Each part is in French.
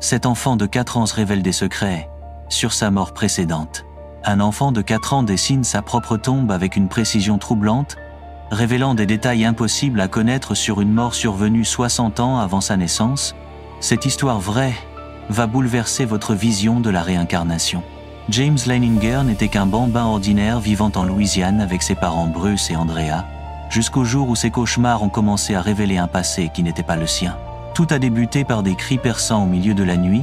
cet enfant de 4 ans se révèle des secrets sur sa mort précédente. Un enfant de 4 ans dessine sa propre tombe avec une précision troublante, révélant des détails impossibles à connaître sur une mort survenue 60 ans avant sa naissance. Cette histoire vraie va bouleverser votre vision de la réincarnation. James Leininger n'était qu'un bambin ordinaire vivant en Louisiane avec ses parents Bruce et Andrea, jusqu'au jour où ses cauchemars ont commencé à révéler un passé qui n'était pas le sien. Tout a débuté par des cris perçants au milieu de la nuit.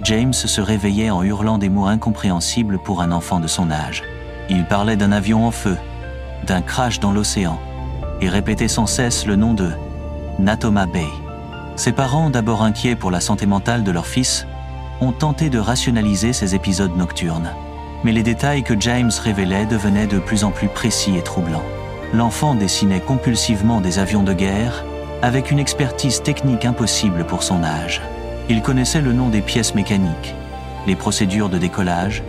James se réveillait en hurlant des mots incompréhensibles pour un enfant de son âge. Il parlait d'un avion en feu, d'un crash dans l'océan, et répétait sans cesse le nom de Natoma Bay. Ses parents, d'abord inquiets pour la santé mentale de leur fils, ont tenté de rationaliser ces épisodes nocturnes. Mais les détails que James révélait devenaient de plus en plus précis et troublants. L'enfant dessinait compulsivement des avions de guerre, avec une expertise technique impossible pour son âge. Il connaissait le nom des pièces mécaniques, les procédures de décollage,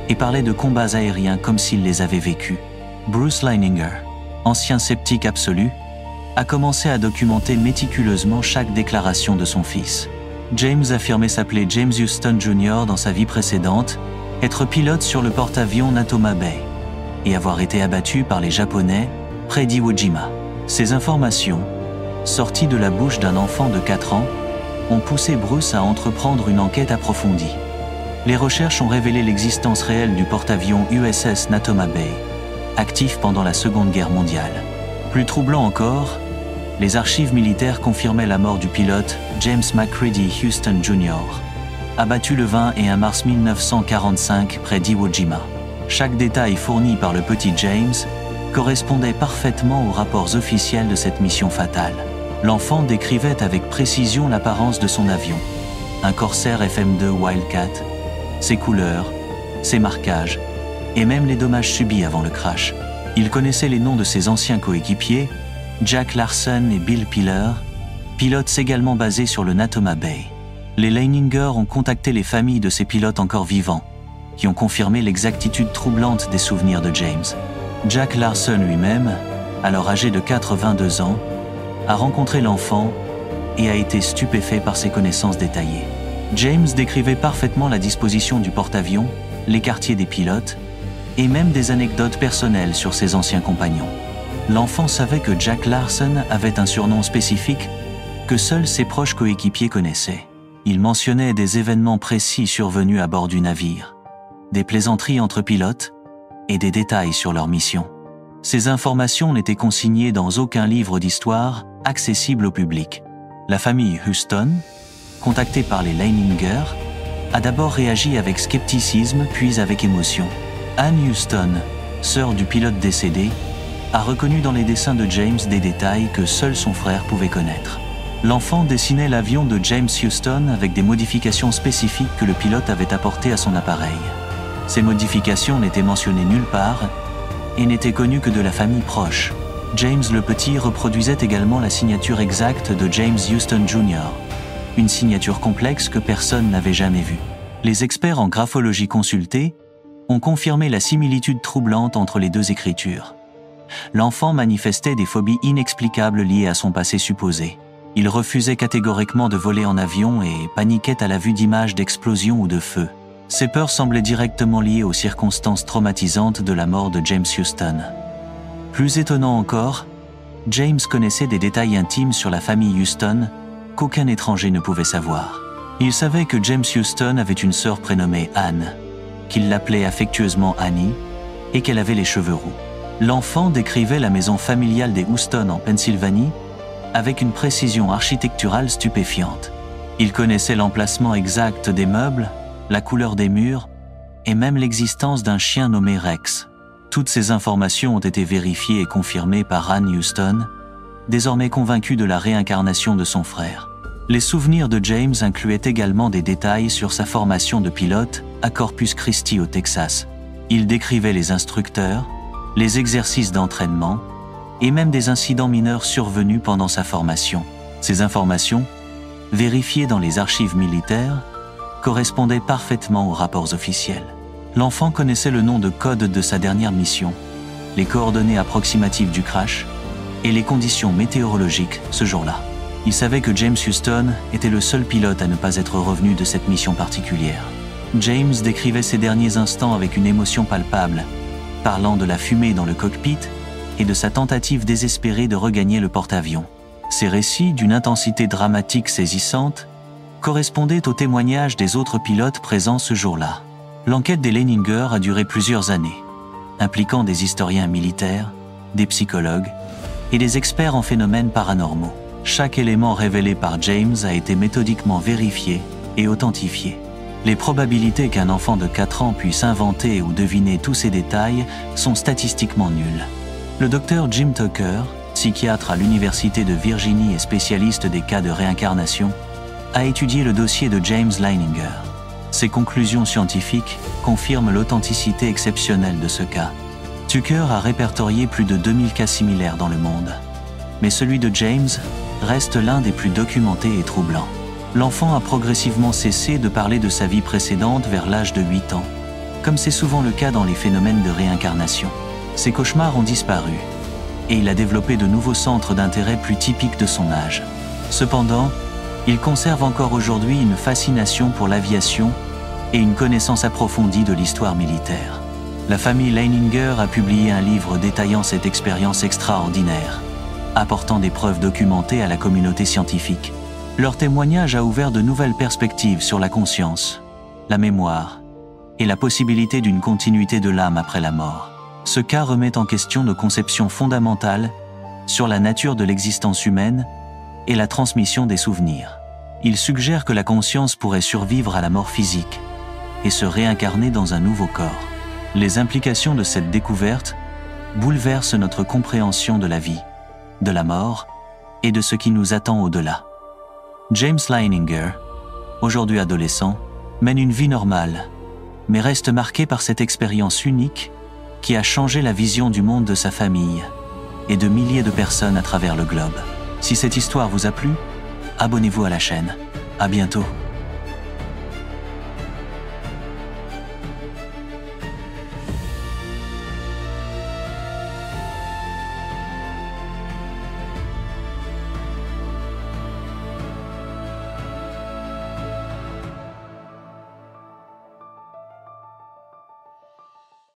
et parlait de combats aériens comme s'il les avait vécus. Bruce Leininger, ancien sceptique absolu, a commencé à documenter méticuleusement chaque déclaration de son fils. James affirmait s'appeler James Houston Jr. dans sa vie précédente, être pilote sur le porte-avions Natoma Bay, et avoir été abattu par les Japonais près d'Iwo Jima. Ces informations, sorties de la bouche d'un enfant de 4 ans, ont poussé Bruce à entreprendre une enquête approfondie. Les recherches ont révélé l'existence réelle du porte-avions USS Natoma Bay, actif pendant la Seconde Guerre mondiale. Plus troublant encore, les archives militaires confirmaient la mort du pilote James McCready Houston Jr., abattu le 21 mars 1945 près d'Iwo Jima. Chaque détail fourni par le petit James correspondait parfaitement aux rapports officiels de cette mission fatale. L'enfant décrivait avec précision l'apparence de son avion, un Corsair FM2 Wildcat, ses couleurs, ses marquages, et même les dommages subis avant le crash. Il connaissait les noms de ses anciens coéquipiers, Jack Larson et Bill Piller, pilotes également basés sur le Natoma Bay. Les Leininger ont contacté les familles de ces pilotes encore vivants, qui ont confirmé l'exactitude troublante des souvenirs de James. Jack Larson lui-même, alors âgé de 82 ans, a rencontré l'enfant et a été stupéfait par ses connaissances détaillées. James décrivait parfaitement la disposition du porte-avions, les quartiers des pilotes, et même des anecdotes personnelles sur ses anciens compagnons. L'enfant savait que Jack Larson avait un surnom spécifique que seuls ses proches coéquipiers connaissaient. Il mentionnait des événements précis survenus à bord du navire, des plaisanteries entre pilotes et des détails sur leur mission. Ces informations n'étaient consignées dans aucun livre d'histoire accessible au public. La famille Houston, contactée par les Leininger, a d'abord réagi avec scepticisme puis avec émotion. Anne Houston, sœur du pilote décédé, a reconnu dans les dessins de James des détails que seul son frère pouvait connaître. L'enfant dessinait l'avion de James Houston avec des modifications spécifiques que le pilote avait apportées à son appareil. Ces modifications n'étaient mentionnées nulle part et n'étaient connues que de la famille proche. James le Petit reproduisait également la signature exacte de James Houston Jr., une signature complexe que personne n'avait jamais vue. Les experts en graphologie consultés ont confirmé la similitude troublante entre les deux écritures. L'enfant manifestait des phobies inexplicables liées à son passé supposé. Il refusait catégoriquement de voler en avion et paniquait à la vue d'images d'explosions ou de feu. Ces peurs semblaient directement liées aux circonstances traumatisantes de la mort de James Houston. Plus étonnant encore, James connaissait des détails intimes sur la famille Houston qu'aucun étranger ne pouvait savoir. Il savait que James Houston avait une sœur prénommée Anne, qu'il l'appelait affectueusement Annie, et qu'elle avait les cheveux roux. L'enfant décrivait la maison familiale des Houston en Pennsylvanie avec une précision architecturale stupéfiante. Il connaissait l'emplacement exact des meubles, la couleur des murs et même l'existence d'un chien nommé Rex. Toutes ces informations ont été vérifiées et confirmées par Anne Houston, désormais convaincue de la réincarnation de son frère. Les souvenirs de James incluaient également des détails sur sa formation de pilote à Corpus Christi au Texas. Il décrivait les instructeurs, les exercices d'entraînement et même des incidents mineurs survenus pendant sa formation. Ces informations, vérifiées dans les archives militaires, correspondaient parfaitement aux rapports officiels. L'enfant connaissait le nom de code de sa dernière mission, les coordonnées approximatives du crash et les conditions météorologiques ce jour-là. Il savait que James Houston était le seul pilote à ne pas être revenu de cette mission particulière. James décrivait ses derniers instants avec une émotion palpable, parlant de la fumée dans le cockpit et de sa tentative désespérée de regagner le porte-avions. Ces récits, d'une intensité dramatique saisissante, correspondaient aux témoignages des autres pilotes présents ce jour-là. L'enquête des Leininger a duré plusieurs années, impliquant des historiens militaires, des psychologues et des experts en phénomènes paranormaux. Chaque élément révélé par James a été méthodiquement vérifié et authentifié. Les probabilités qu'un enfant de 4 ans puisse inventer ou deviner tous ces détails sont statistiquement nulles. Le docteur Jim Tucker, psychiatre à l'Université de Virginie et spécialiste des cas de réincarnation, a étudié le dossier de James Leininger. Ses conclusions scientifiques confirment l'authenticité exceptionnelle de ce cas. Tucker a répertorié plus de 2000 cas similaires dans le monde. Mais celui de James reste l'un des plus documentés et troublants. L'enfant a progressivement cessé de parler de sa vie précédente vers l'âge de 8 ans, comme c'est souvent le cas dans les phénomènes de réincarnation. Ses cauchemars ont disparu, et il a développé de nouveaux centres d'intérêt plus typiques de son âge. Cependant, il conserve encore aujourd'hui une fascination pour l'aviation et une connaissance approfondie de l'histoire militaire. La famille Leininger a publié un livre détaillant cette expérience extraordinaire, apportant des preuves documentées à la communauté scientifique. Leur témoignage a ouvert de nouvelles perspectives sur la conscience, la mémoire et la possibilité d'une continuité de l'âme après la mort. Ce cas remet en question nos conceptions fondamentales sur la nature de l'existence humaine et la transmission des souvenirs. Il suggère que la conscience pourrait survivre à la mort physique et se réincarner dans un nouveau corps. Les implications de cette découverte bouleversent notre compréhension de la vie, de la mort et de ce qui nous attend au-delà. James Leininger, aujourd'hui adolescent, mène une vie normale, mais reste marqué par cette expérience unique qui a changé la vision du monde de sa famille et de milliers de personnes à travers le globe. Si cette histoire vous a plu, abonnez-vous à la chaîne. À bientôt.